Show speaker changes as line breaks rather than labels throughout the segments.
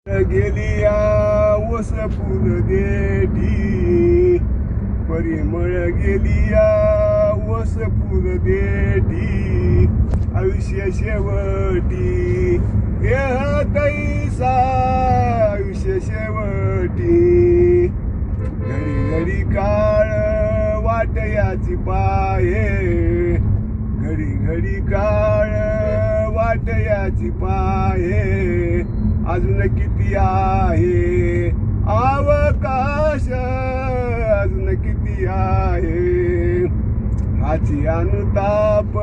गेलिया वस फुल देठी परिमळ गेलिया वस फुल देठी आयुष्य शेवटी देह तैसा आयुष्य शेवटी घडी घडी काळ वाट याची पाये घडी घडी काळ वाट याची पाये अजून किती आहे अवकाश अजून किती आहे हाची अनुताप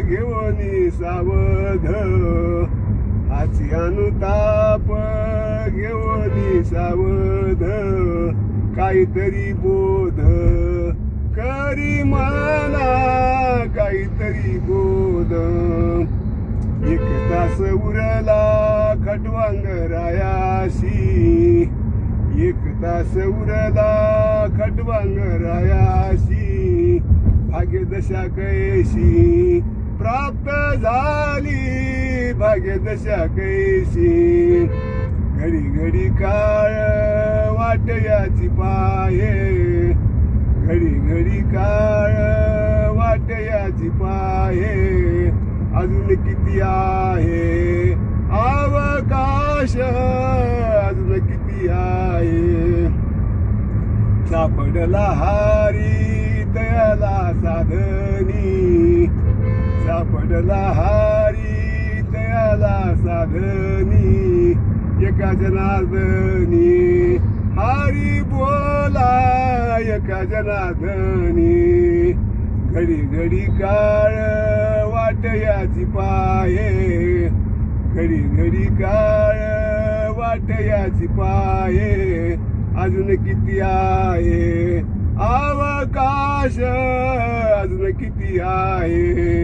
घेऊन सावध हाची अनुताप घेऊन सावध काहीतरी बोध करी मला काहीतरी बोध एक तास उरला खटवांगरायाशी एक तास उरला खटवांगरायाशी भाग्यदशा कैशी प्राप्त झाली भाग्यदशा कैशी घडी घडी काळ वाट याची पाये घडी घडी काळ वाट याची पाये अजून किती आहे अवकाश अजून किती आहे सापडला हारी तयाला साधनी सापडला हारी तयाला साधनी एका जनार्दनी हारी बोला एका जनार्दनी घडी घडी काळ वाट याची पाये घडी घडी काळ वाट याची पाये अजून किती आहे अवकाश अजून किती आहे